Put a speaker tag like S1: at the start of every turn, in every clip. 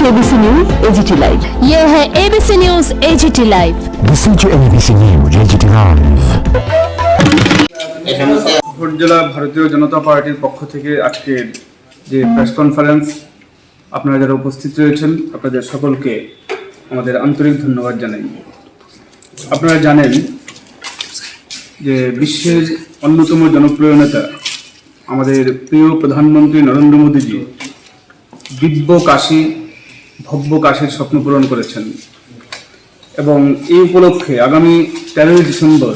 S1: to ABC News AGT Live।
S2: ये है ABC News AGT Live।
S3: Listen to ABC News AGT Live।
S4: Vote জেলা ভারতীয় জনতা পার্টির পক্ষ থেকে আজকের যে প্রেস কনফারেন্স, আপনারা যারা উপস্থিত রয়েছেন আপনাদের সকলকে আমাদের আন্তরিক ধন্যবাদ জানাই। আপনারা জানেন যে বিশ্বের অন্যতম জনপ্রিয় নেতা আমাদের প্রিয় প্রধানমন্ত্রী নরেন্দ্র মোদীজি দিব্য কাশী ভব্য কাশীর স্বপ্ন পূরণ করেছেন এবং এই উপলক্ষে আগামী 13 ডিসেম্বর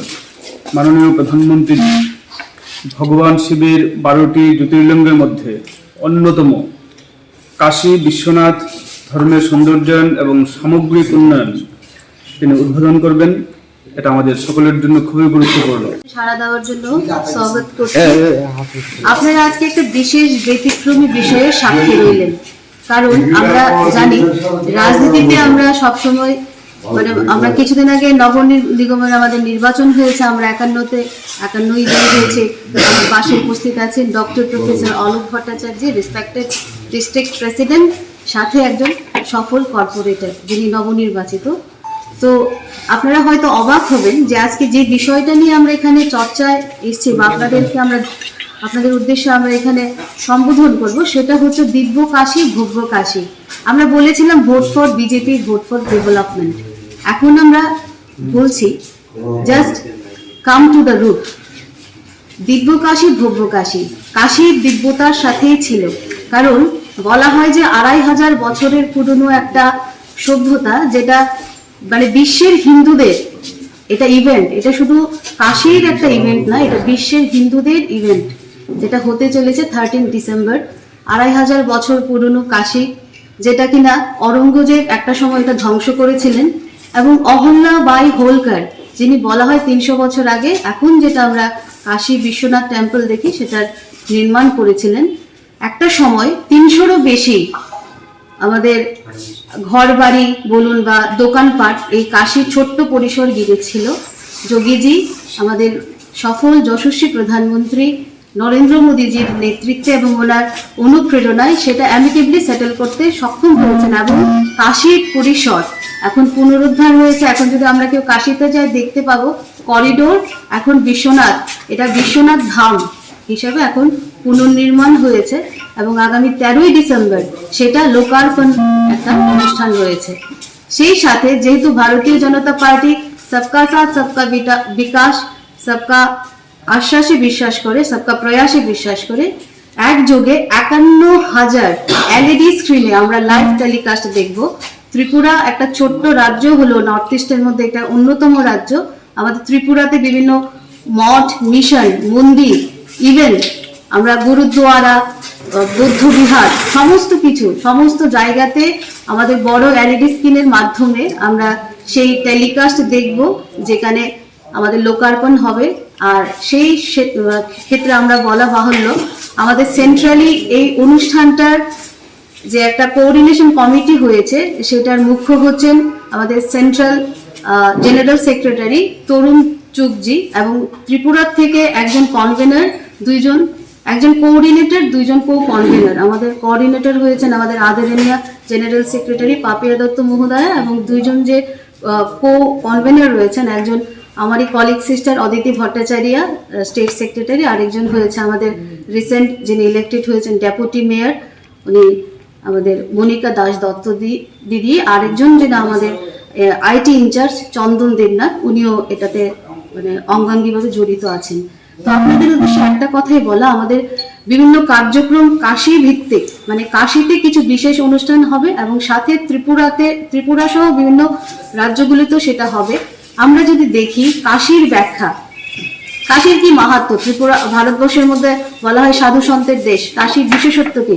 S4: মাননীয় প্রধানমন্ত্রী ভগবান শিবের 12টি জ্যোতির্লিঙ্গের মধ্যে অন্যতম কাশী বিশ্বনাথ ধর্মের সৌন্দর্যায়ন এবং সামগ্রিক উন্নয়ন তিনি উদ্বোধন করবেন। এটা আমাদের সকলের জন্য খুবই গুরুত্বপূর্ণ।
S5: সাড়া দেওয়ার জন্য স্বাগত করছি। আপনারা আজকে একটা বিশেষ ব্যতিক্রমী বিষয়ে সাক্ষী রইলেন, কারণ আমরা জানি রাজনীতিতে আমরা সবসময় আমরা কিছুদিন আগে নগর নিগমের আমাদের নির্বাচন হয়েছে, আমরা 51 জন হয়েছে। পাশে উপস্থিত আছেন doctor professor Alok Bhattacharya, respected district president, সাথে একজন সফল কর্পোরেটর যিনি নবনির্বাচিত। তো আপনারা হয়তো অবাক হবেন যে আজকে যে বিষয়টা নিয়ে আমরা এখানে চর্চায় এসেছি বা আপনাদের উদ্দেশ্যে আমরা এখানে সম্বোধন করব, সেটা হচ্ছে দিব্য কাশী ভব্য কাশী। আমরা বলেছিলাম vote for BJP, vote for development. এখন আমরা বলছি just come to the root. দিব্য কাশী ভব্য কাশী, কাশীর দিব্যতার সাথেই ছিল, কারণ বলা হয় যে 2500 বছরের পুরনো একটা সভ্যতা, যেটা মানে বিশ্বের হিন্দুদের এটা ইভেন্ট, এটা শুধু কাশীর একটা ইভেন্ট না, এটা বিশ্বের হিন্দুদের ইভেন্ট, যেটা হতে চলেছে 13 ডিসেম্বর। 2500 বছর পুরনো কাশী, যেটা কিনা অরঙ্গজেব একটা সময় এটা ধ্বংস করেছিলেন, এবং অহল্যাবাই হোলকার যিনি বলা হয় 300 বছর আগে এখন যেটা আমরা কাশী বিশ্বনাথ টেম্পল দেখি সেটার নির্মাণ করেছিলেন। একটা সময় 300-রও বেশি আমাদের ঘর বাড়ি বলুন বা দোকানপাট এই কাশীর ছোট্ট পরিসর ঘিরে ছিল। যোগীজি আমাদের সফল যশস্বী প্রধানমন্ত্রী নরেন্দ্র মোদীজির নেতৃত্বে এবং ওনার অনুপ্রেরণায় সেটা অ্যামিকেবলি সেটেল করতে সক্ষম হয়েছেন, এবং কাশীর পরিসর এখন পুনরুদ্ধার হয়েছে। এখন যদি আমরা কেউ কাশীতে যাই দেখতে পাবো করিডোর এখন বিশ্বনাথ, এটা বিশ্বনাথ ধাম হিসাবে এখন পুনর্নির্মাণ হয়েছে, এবং আগামী 13 ডিসেম্বর সেটা লোকার্পণ একটা অনুষ্ঠান রয়েছে। সেই সাথে যেহেতু ভারতীয় জনতা পার্টি সবকা সাথ সবকা বিকাশ, সবকা আশ্বাসে বিশ্বাস করে, সবকা প্রয়াসে বিশ্বাস করে, একযোগে 51,000 LED স্ক্রিনে আমরা লাইভ টেলিকাস্ট দেখব। ত্রিপুরা একটা ছোট্ট রাজ্য হলো নর্থ ইস্টের মধ্যে একটা অন্যতম রাজ্য। আমাদের ত্রিপুরাতে বিভিন্ন মঠ, মিশন, মন্দির, ইভেন আমরা গুরুদ্বারা, বৌদ্ধ বিহার, সমস্ত জায়গাতে আমাদের বড় LED স্ক্রিনের মাধ্যমে আমরা সেই টেলিকাস্ট দেখব, যেখানে আমাদের লোকার্পণ হবে। আর সেই ক্ষেত্রে আমরা বলা বাহুল্য আমাদের সেন্ট্রালি এই অনুষ্ঠানটার যে একটা কোঅর্ডিনেশন কমিটি হয়েছে, সেটার মুখ্য হচ্ছেন আমাদের সেন্ট্রাল জেনারেল সেক্রেটারি তরুণ চুকজি, এবং ত্রিপুরা থেকে একজন কনভেনার, একজন কোঅর্ডিনেটর, 2 জন কো কনভেনার। আমাদের কোঅর্ডিনেটর হয়েছেন আমাদের আদরণীয় জেনারেল সেক্রেটারি পাপিয়া দত্ত মহোদয়া, এবং 2 জন যে কো কনভেনার রয়েছেন, একজন আমারই colleague sister Aditi Bhattacharya state secretary, আরেকজন হয়েছে আমাদের রিসেন্ট যিনি ইলেক্টেড হয়েছেন ডেপুটি মেয়র, উনি আমাদের মনিকা দাস দত্ত দিদি, আরেকজন যেটা আমাদের IT ইনচার্জ চন্দন দেবনাথ, উনিও এটাতে মানে অঙ্গাঙ্গিভাবে জড়িত আছেন। তো আপনাদের উদ্দেশ্যে একটা কথাই বলা, আমাদের বিভিন্ন কার্যক্রম কাশী ভিত্তিক, মানে কাশীতে কিছু বিশেষ অনুষ্ঠান হবে, এবং সাথে ত্রিপুরা সহ বিভিন্ন রাজ্যগুলিতেও সেটা হবে। আমরা যদি দেখি কাশীর ব্যাখ্যা, কাশীর কি মাহাত্ম্য, ত্রিপুরা ভারতবর্ষের মধ্যে বলা হয় সাধু সন্তের দেশ, কাশীর বিশেষত্ব কি?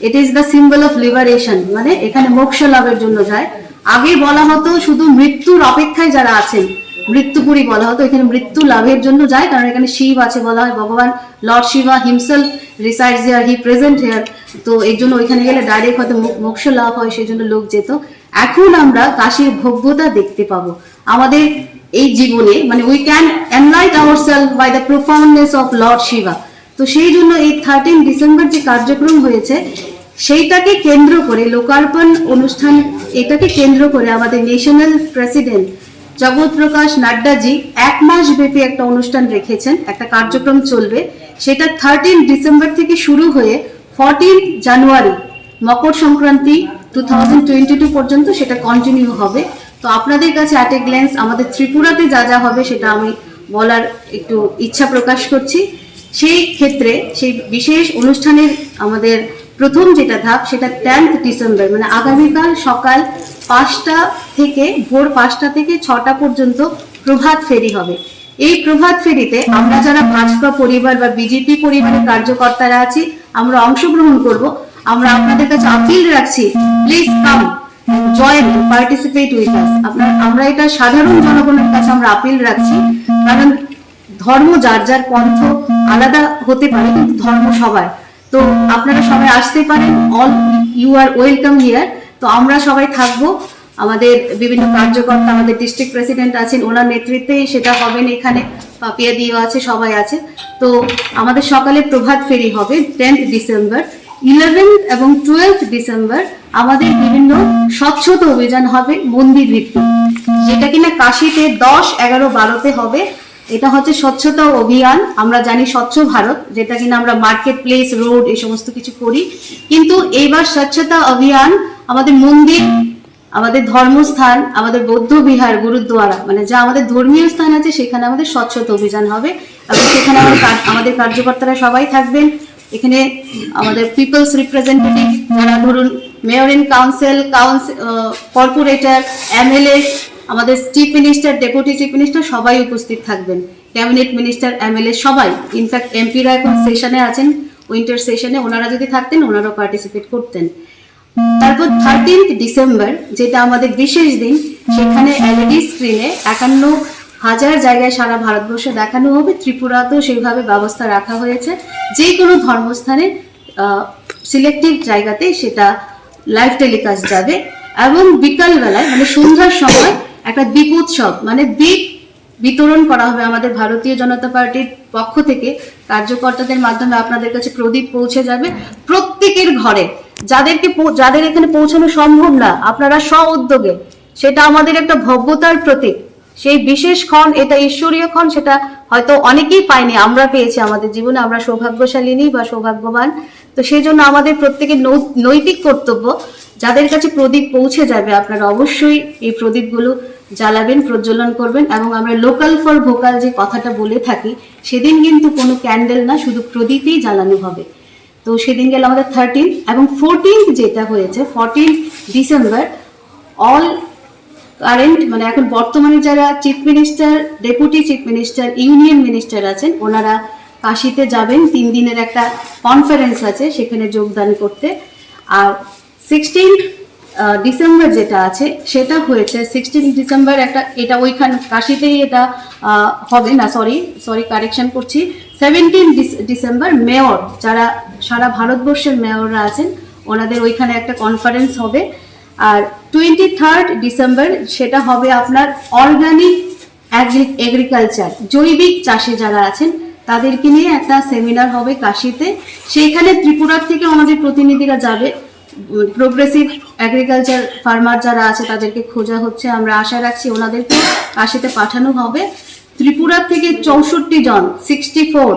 S5: It is the symbol of liberation, মানে এখানে মোক্ষ লাভের জন্য যায়। আগে বলা হতো শুধু মৃত্যুর অপেক্ষায় যারা আছেন মৃত্যুপুরী বলা হতো, এখানে মৃত্যু লাভের জন্য যায়, কারণ এখানে শিব আছে, বলা হয় ভগবান lord Shiva himself resides here, he present here. তো এই জন্য ওইখানে গেলে ডাইরেক্ট হয়তো মোক্ষ লাভ হয়, সেই জন্য লোক যেত। এখন আমরা কাশীর ভব্যতা দেখতে পাবো আমাদের এই জীবনে, মানে we can enlight ourselves by the profoundness of lord Shiva. তো সেই জন্য এই 13 ডিসেম্বর যে কার্যক্রম হয়েছে, সেইটাকে কেন্দ্র করে লোকার্পণ অনুষ্ঠান, এটাকে কেন্দ্র করে আমাদের ন্যাশনাল প্রেসিডেন্ট জগৎ প্রকাশ নাড্ডাজি 1 মাস ব্যাপী একটা অনুষ্ঠান রেখেছেন, একটা কার্যক্রম চলবে। সেটা 13 ডিসেম্বর থেকে শুরু হয়ে 14 জানুয়ারি মকর সংক্রান্তি 2022 পর্যন্ত সেটা কন্টিনিউ হবে। তো আপনাদের কাছে অ্যাট এ গ্ল্যান্স আমাদের ত্রিপুরাতে যা যা হবে সেটা আমি বলার একটু ইচ্ছা প্রকাশ করছি। সেই ক্ষেত্রে সেই বিশেষ অনুষ্ঠানের আমাদের প্রথম যেটা ধাপ সেটা 10 ডিসেম্বর, মানে আগামীকাল সকাল 5টা থেকে ভোর 5টা থেকে 6টা পর্যন্ত প্রভাত ফেরি হবে। এই প্রভাত ফেরিতে আমরা যারা ভাজপা পরিবার বা বিজেপি পরিবারের কার্যকর্তারা আছি আমরা অংশগ্রহণ করব। আমরা আপনাদের কাছে আপিল রাখছি, please come join participate with us. আমরা এটা সাধারণ জনগণের কাছে আমরা আপিল রাখছি, কারণ ধর্ম যার যার পন্থ আলাদা হতে পারে কিন্তু ধর্ম সবার। তো আপনারা সবাই আসতে পারেন, all you are welcome here. তো আমরা সবাই থাকবো, আমাদের বিভিন্ন কার্যকর্তা, আমাদের ডিস্ট্রিক্ট প্রেসিডেন্ট আছেন, ওনার নেতৃত্বে সেটা হবেন। এখানে পাপিয়া দিও আছে, সবাই আছে। তো আমাদের সকালে প্রভাত ফেরি হবে 10 ডিসেম্বর। 11 এবং 12 ডিসেম্বর আমাদের বিভিন্ন স্বচ্ছতা অভিযান হবে মন্দির ভিত্তিক, যেটা কিনা কাশীতে 10, 11, 12তে হবে। এটা হচ্ছে স্বচ্ছতা অভিযান। আমরা জানি স্বচ্ছ ভারত, যেটা কিনা আমরা মার্কেট প্লেস, রোড এই সমস্ত কিছু করি, কিন্তু এইবার স্বচ্ছতা অভিযান আমাদের মন্দির, আমাদের ধর্মস্থান, আমাদের বৌদ্ধ বিহার, গুরুদ্বারা, মানে যা আমাদের ধর্মীয় স্থান আছে সেখানে আমাদের স্বচ্ছতা অভিযান হবে। এবং সেখানে আমাদের কার্যকর্তারা সবাই থাকবেন। এখানে আমাদের পিপলস রিপ্রেজেন্টেটিভ যারা ধরুন mayor in council, corporator, MLA, আমাদের chief minister, deputy chief minister সবাই উপস্থিত থাকবেন, ক্যাবিনেট মিনিস্টার, এমএলএ সবাই। ইনফ্যাক্ট এমপিরা এখন সেশনে আছেন, উইন্টার সেশনে, ওনারা যদি থাকতেন ওনারাও পার্টিসিপেট করতেন। তারপর 13 ডিসেম্বর যেটা আমাদের বিশেষ দিন, সেখানে এলইডি স্ক্রিনে 51,000 জায়গায় সারা ভারতবর্ষে দেখানো হবে। ত্রিপুরাতেও সেইভাবে ব্যবস্থা রাখা হয়েছে, যে কোনো ধর্মস্থানে সিলেক্টিভ জায়গাতে সেটা লাইভ টেলিকাস্ট যাবে। এবং বিকাল বেলায় মানে সন্ধ্যার সময় একটা দীপোৎসব মানে দীপ বিতরণ করা হবে আমাদের ভারতীয় জনতা পার্টির পক্ষ থেকে। কার্যকর্তাদের মাধ্যমে আপনাদের কাছে প্রদীপ পৌঁছে যাবে প্রত্যেকের ঘরে। যাদের এখানে পৌঁছানো সম্ভব না, আপনারা স্ব উদ্যোগে, সেটা আমাদের একটা ভব্যতার প্রতীক। সেই বিশেষ ক্ষণ, এটা ঈশ্বরীয় ক্ষণ, সেটা হয়তো অনেকেই পায়নি, আমরা পেয়েছি আমাদের জীবনে। আমরা সৌভাগ্যশালিনী বা সৌভাগ্যবান। তো সেই জন্য আমাদের প্রত্যেকের নৈতিক কর্তব্য, যাদের কাছে প্রদীপ পৌঁছে যাবে আপনারা অবশ্যই এই প্রদীপগুলো জ্বালাবেন, প্রজ্বলন করবেন। এবং আমরা লোকাল ফর ভোকাল যে কথাটা বলে থাকি, সেদিন কিন্তু কোনো ক্যান্ডেল না, শুধু প্রদীপই জ্বালানো হবে। তো সেদিন গেল আমাদের 13 এবং 14 যেটা হয়েছে 14 ডিসেম্বর, অল কারেন্ট মানে এখন বর্তমানে যারা chief minister, deputy chief minister, union minister আছেন, ওনারা কাশীতে যাবেন। 3 দিনের একটা কনফারেন্স আছে, সেখানে যোগদান করতে। আর 16 ডিসেম্বর যেটা আছে সেটা হয়েছে 16 ডিসেম্বর একটা, এটা ওইখানে কাশীতেই এটা হবে না, সরি কারেকশন করছি। 17 ডিসেম্বর মেয়র, যারা সারা ভারতবর্ষের মেয়ররা আছেন, ওনাদের ওইখানে একটা কনফারেন্স হবে। আর 23 ডিসেম্বর সেটা হবে আপনার অর্গানিক এগ্রিকালচার, জৈবিক চাষে যারা আছেন তাদেরকে নিয়ে একটা সেমিনার হবে কাশীতে। সেইখানে ত্রিপুরা থেকে আমাদের প্রতিনিধিরা যাবে। প্রোগ্রেসিভ এগ্রিকালচার ফার্মার যারা আছে তাদেরকে খোঁজা হচ্ছে, আমরা আশা রাখছি ওনাদেরকে কাশীতে পাঠানো হবে। ত্রিপুরা থেকে 64 জন 64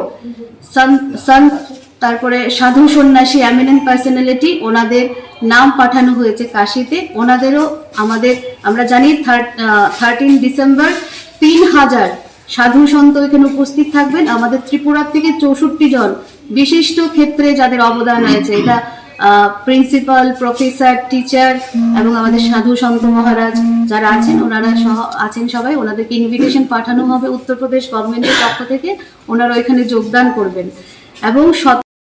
S5: সন্ত, তারপরে সাধু সন্ন্যাসী, এমিনেন্ট পার্সোনালিটি, ওনাদের নাম পাঠানো হয়েছে কাশীতে। ওনাদেরও আমরা জানি 13 ডিসেম্বর 3000 সাধু সন্ত এখানে উপস্থিত থাকবেন। আমাদের ত্রিপুরা থেকে 64 জন বিশিষ্ট ক্ষেত্রে যাদের অবদান রয়েছে, এটা প্রিন্সিপাল, প্রফেসর, টিচার এবং আমাদের সাধু সন্ত মহারাজ যারা আছেন, ওনারা আছেন সবাই। ওনাদেরকে ইনভিটেশন পাঠানো হবে উত্তরপ্রদেশ গভর্নমেন্টের পক্ষ থেকে, ওনারা ওইখানে যোগদান করবেন। এবং